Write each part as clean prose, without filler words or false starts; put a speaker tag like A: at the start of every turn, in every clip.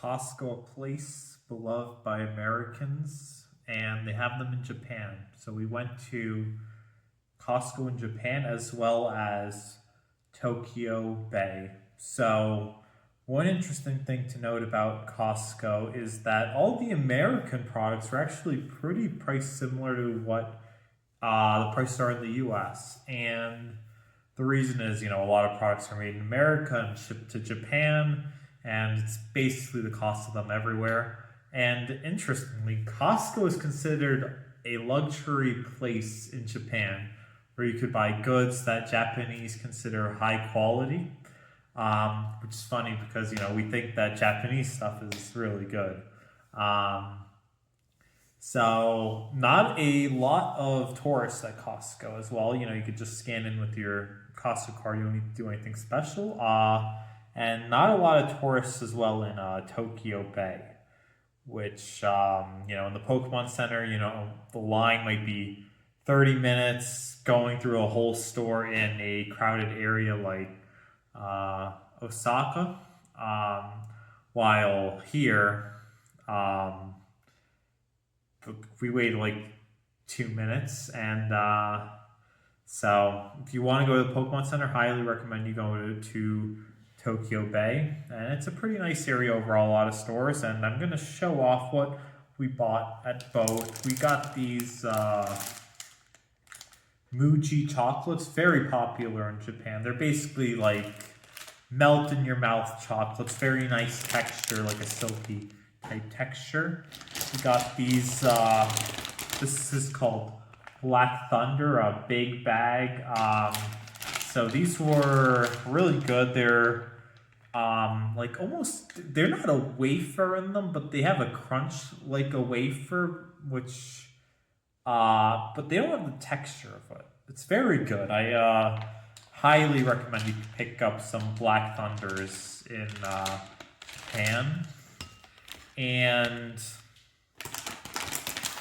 A: Costco a place beloved by Americans, and they have them in Japan. So we went to Costco in Japan as well as Tokyo Bay. So one interesting thing to note about Costco is that all the American products are actually pretty price similar to what the prices are in the US. And the reason is, a lot of products are made in America and shipped to Japan, and it's basically the cost of them everywhere. And interestingly, Costco is considered a luxury place in Japan where you could buy goods that Japanese consider high quality, which is funny because, we think that Japanese stuff is really good. So not a lot of tourists at Costco as well. You could just scan in with your Costco card. You don't need to do anything special. And not a lot of tourists as well in Tokyo Bay, which, in the Pokemon Center, the line might be 30 minutes going through a whole store in a crowded area like Osaka. While here, we waited like 2 minutes. And so if you want to go to the Pokemon Center, highly recommend you go to Tokyo Bay. And it's a pretty nice area overall, a lot of stores. And I'm going to show off what we bought at both. We got these Muji chocolates, very popular in Japan. They're basically like melt in your mouth chocolates, very nice texture, like a silky type texture. We got these, this is called Black Thunder, a big bag. So these were really good. They're they're not a wafer in them, but they have a crunch like a wafer, which, but they don't have the texture of it. It's very good. I highly recommend you pick up some Black Thunders in Japan. And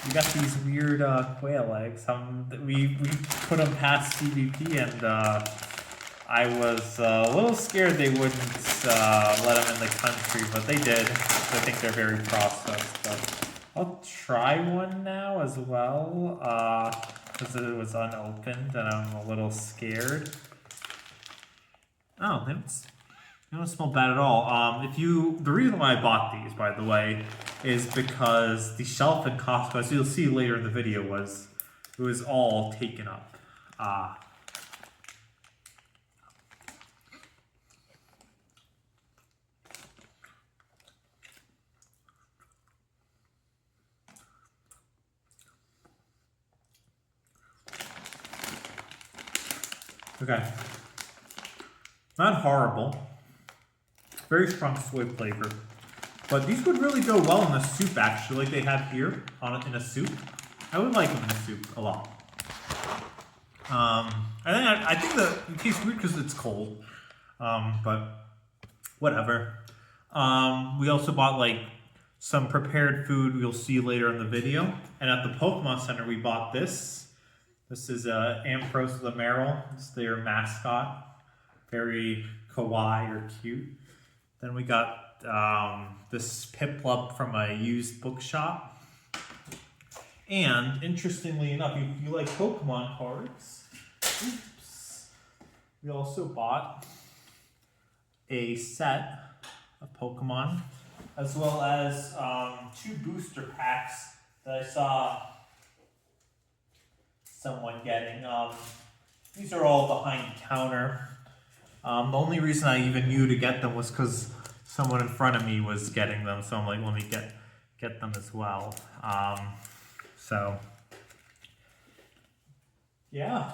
A: we got these weird quail eggs. We put them past CBP, and I was a little scared they wouldn't let them in the country, but they did. I think they're very processed. But I'll try one now as well, because it was unopened, and I'm a little scared. Oh, they don't smell bad at all. The reason why I bought these, by the way, is because the shelf at Costco, as you'll see later in the video, it was all taken up. Okay. Not horrible. Very strong soy flavor. But these would really go well in a soup, actually, like they have here in a soup. I would like them in a soup a lot. I think that it tastes weird because it's cold. But whatever. We also bought some prepared food you'll see later in the video. And at the Pokemon Center, we bought this. This is Ampharos the Marill. It's their mascot. Very kawaii or cute. Then we got this Piplup from a used bookshop. And interestingly enough, if you like Pokemon cards, we also bought a set of Pokemon, as well as 2 booster packs that I saw someone getting. These are all behind the counter. The only reason I even knew to get them was because someone in front of me was getting them, so I'm like, let me get them as well. So yeah,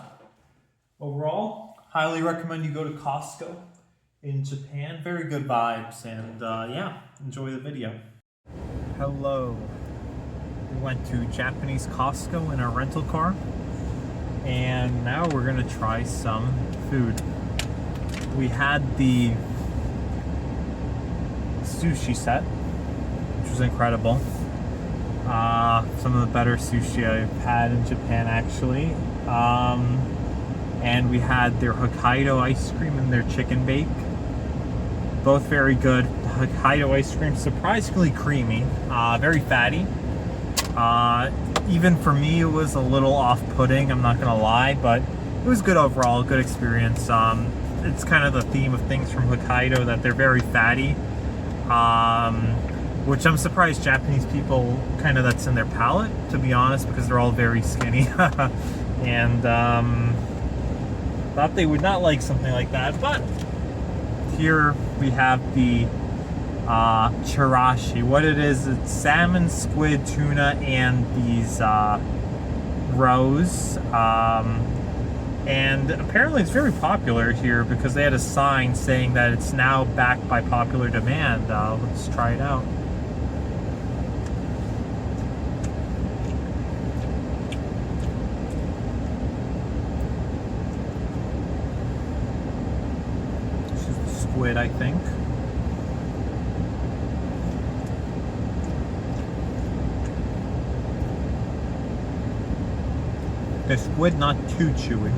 A: overall, highly recommend you go to Costco in Japan. Very good vibes, and yeah, enjoy the video. Hello. We went to Japanese Costco in our rental car, and now we're gonna try some food. We had the sushi set, which was incredible. Some of the better sushi I've had in Japan, actually. And we had their Hokkaido ice cream and their chicken bake. Both very good. Hokkaido ice cream, surprisingly creamy, very fatty. Even for me, it was a little off-putting, I'm not gonna lie, but it was good overall, good experience. It's kind of the theme of things from Hokkaido, that they're very fatty, which I'm surprised Japanese people, kind of that's in their palate, to be honest, because they're all very skinny. And thought they would not like something like that, but here we have the chirashi. What it is, it's salmon, squid, tuna, and these roes. And apparently it's very popular here because they had a sign saying that it's now backed by popular demand. Let's try it out. This is the squid, I think. The squid not too chewy.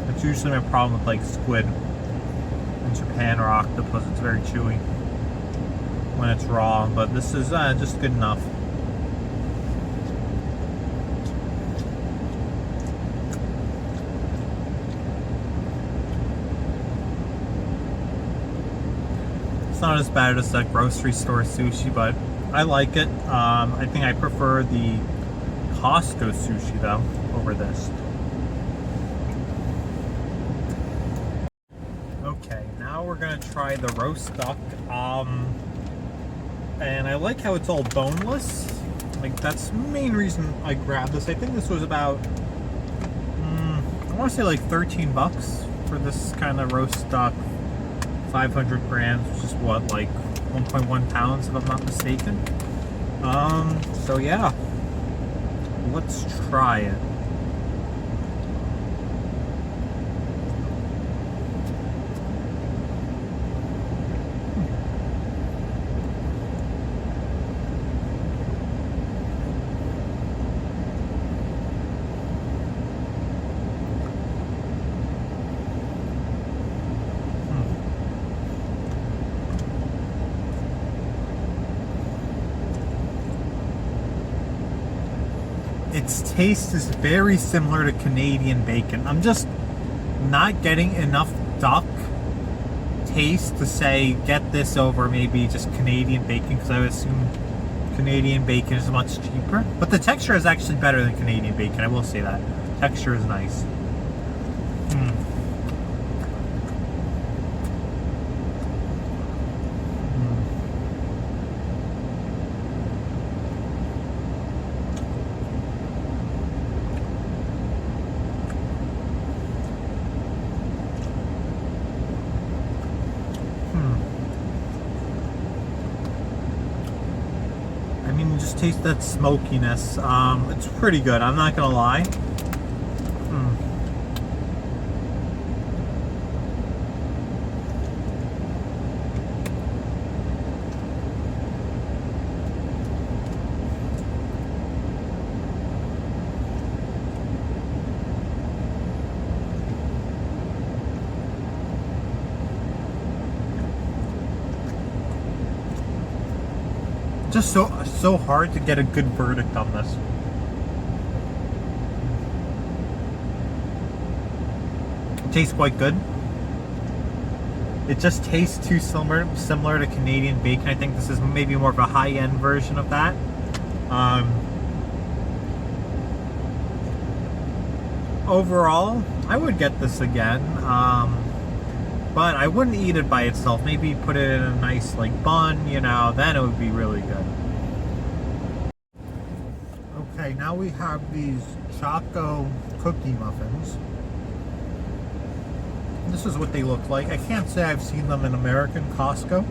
A: That's usually my problem with like squid in Japan or octopus. It's very chewy when it's raw, but this is just good enough. It's not as bad as that grocery store sushi, but I like it. I think I prefer the Costco sushi though over this. Okay, now we're gonna try the roast duck. And I like how it's all boneless. Like, that's the main reason I grabbed this. I think this was about I want to say like 13 bucks for this kind of roast duck, 500 grams, which is what, like 1.1 pounds if I'm not mistaken. So yeah, let's try it. Its taste is very similar to Canadian bacon. I'm just not getting enough duck taste to say get this over maybe just Canadian bacon, because I would assume Canadian bacon is much cheaper. But the texture is actually better than Canadian bacon, I will say that. Texture is nice. I mean, just taste that smokiness. It's pretty good, I'm not gonna lie. Just so hard to get a good verdict on this. It tastes quite good. It just tastes too similar to Canadian bacon. I think this is maybe more of a high-end version of that. Overall, I would get this again. But I wouldn't eat it by itself. Maybe put it in a nice like bun, you know, then it would be really good. Okay, now we have these Choco cookie muffins. This is what they look like. I can't say I've seen them in American Costco,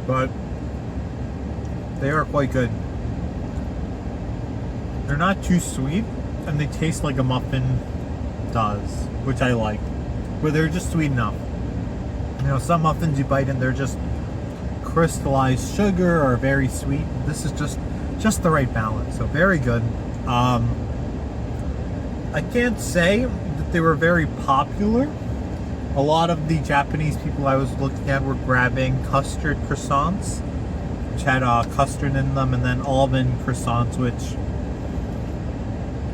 A: but they are quite good. They're not too sweet, and they taste like a muffin does, which I like. But they're just sweet enough. You know, some muffins you bite and they're just crystallized sugar or very sweet. This is just the right balance. So very good. I can't say that they were very popular A lot of the Japanese people I was looking at were grabbing custard croissants, which had custard in them, and then almond croissants, which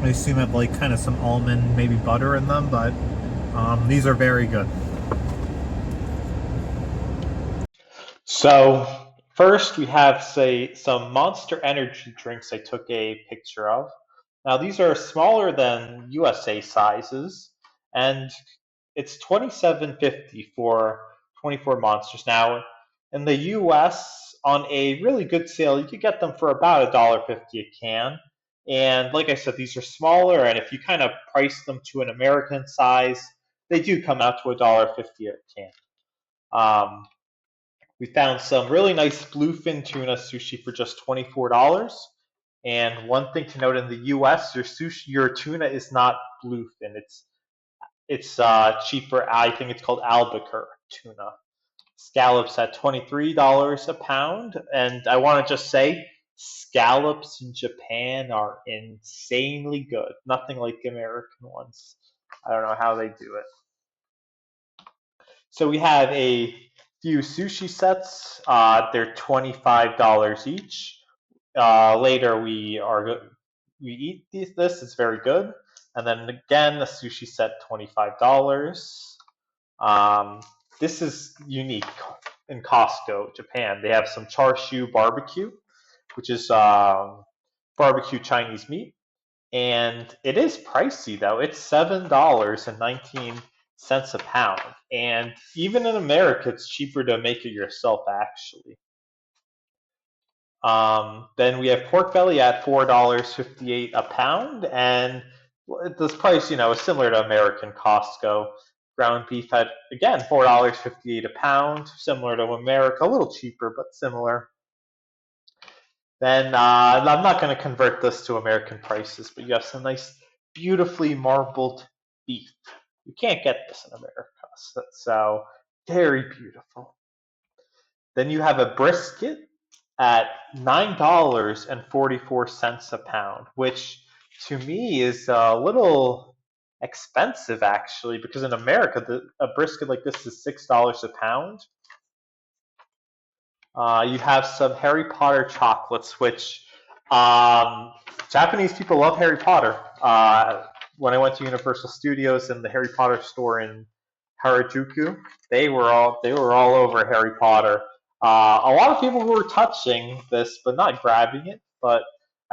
A: I assume have like kind of some almond, maybe butter in them, but these are very good. So first we have say some Monster Energy drinks I took a picture of. Now these are smaller than USA sizes, and it's 27.50 for 24 monsters. Now in the US on a really good sale, you could get them for about $1.50 a can. And like I said, these are smaller, and if you kind of price them to an American size, they do come out to $1.50 a can. Um, we found some really nice bluefin tuna sushi for just $24. And one thing to note in the U.S., your tuna is not bluefin. It's cheaper. I think it's called albacore tuna. Scallops at $23 a pound, and I want to just say, scallops in Japan are insanely good. Nothing like American ones. I don't know how they do it. So we have a few sushi sets. They're $25 each. Later we eat this. It's very good. And then again, the sushi set $25. Um, this is unique in Costco, Japan. They have some char siu barbecue, which is barbecue Chinese meat, and it is pricey though. It's $7.19 a pound, and even in America, it's cheaper to make it yourself. Actually, then we have pork belly at $4.58 a pound, and this price, is similar to American Costco. Ground beef at again $4.58 a pound, similar to America, a little cheaper but similar. Then I'm not going to convert this to American prices, but you have some nice, beautifully marbled beef. You can't get this in America, so very beautiful. Then you have a brisket at $9.44 a pound, which to me is a little expensive actually, because in America a brisket like this is $6 a pound. You have some Harry Potter chocolates, which um, Japanese people love Harry Potter. When I went to Universal Studios and the Harry Potter store in Harajuku, they were all over Harry Potter. A lot of people were touching this, but not grabbing it. But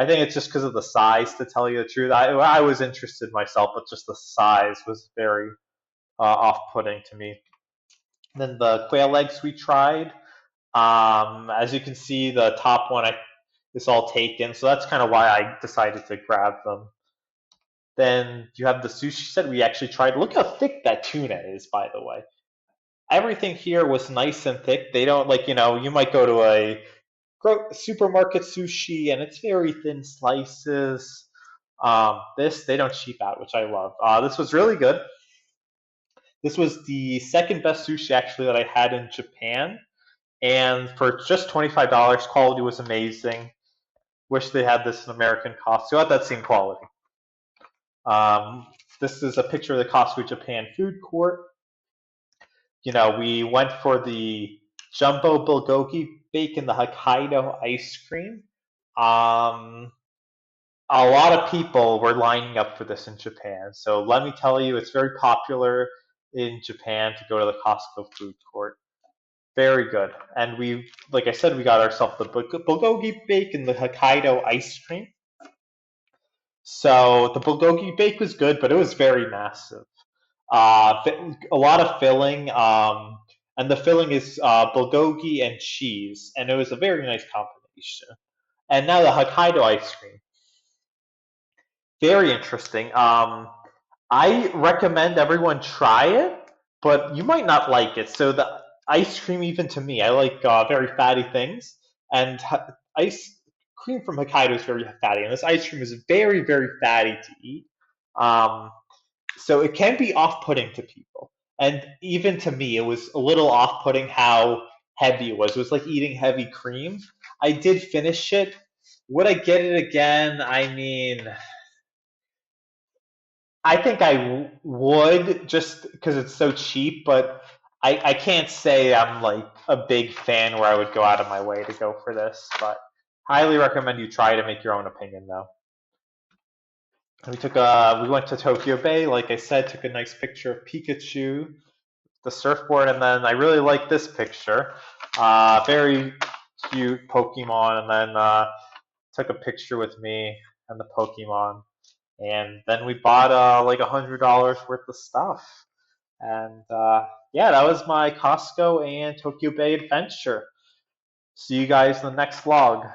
A: I think it's just because of the size. To tell you the truth, I was interested myself, but just the size was very off-putting to me. Then the quail eggs we tried. As you can see, the top one is all taken, so that's kind of why I decided to grab them. Then you have the sushi set we actually tried. Look how thick that tuna is, by the way. Everything here was nice and thick. They don't like, you might go to a supermarket sushi and it's very thin slices. This, they don't cheap out, which I love. This was really good. This was the second best sushi actually that I had in Japan. And for just $25, quality was amazing. Wish they had this in American Costco at that same quality. Um, this is a picture of the Costco Japan food court. We went for the jumbo bulgogi bake and the Hokkaido ice cream. Um, a lot of people were lining up for this in Japan. So let me tell you, it's very popular in Japan to go to the Costco food court. Very good. And like I said, we got ourselves the bulgogi bake and the Hokkaido ice cream. So the bulgogi bake was good, but it was very massive. A lot of filling, and the filling is bulgogi and cheese, and it was a very nice combination. And now the Hokkaido ice cream, very interesting. I recommend everyone try it, but you might not like it. So the ice cream, even to me, I like very fatty things, and ice cream from Hokkaido is very fatty, and this ice cream is very, very fatty to eat. Um, so it can be off-putting to people, and even to me, it was a little off-putting how heavy it was. It was like eating heavy cream. I did finish it. Would I get it again? I mean, I think would just because it's so cheap, but I can't say I'm like a big fan where I would go out of my way to go for this. But highly recommend you try to make your own opinion though. We went to Tokyo Bay, like I said, took a nice picture of Pikachu, the surfboard, and then I really like this picture. Very cute Pokemon, and then took a picture with me and the Pokemon, and then we bought like $100 worth of stuff. And yeah, that was my Costco and Tokyo Bay adventure. See you guys in the next vlog.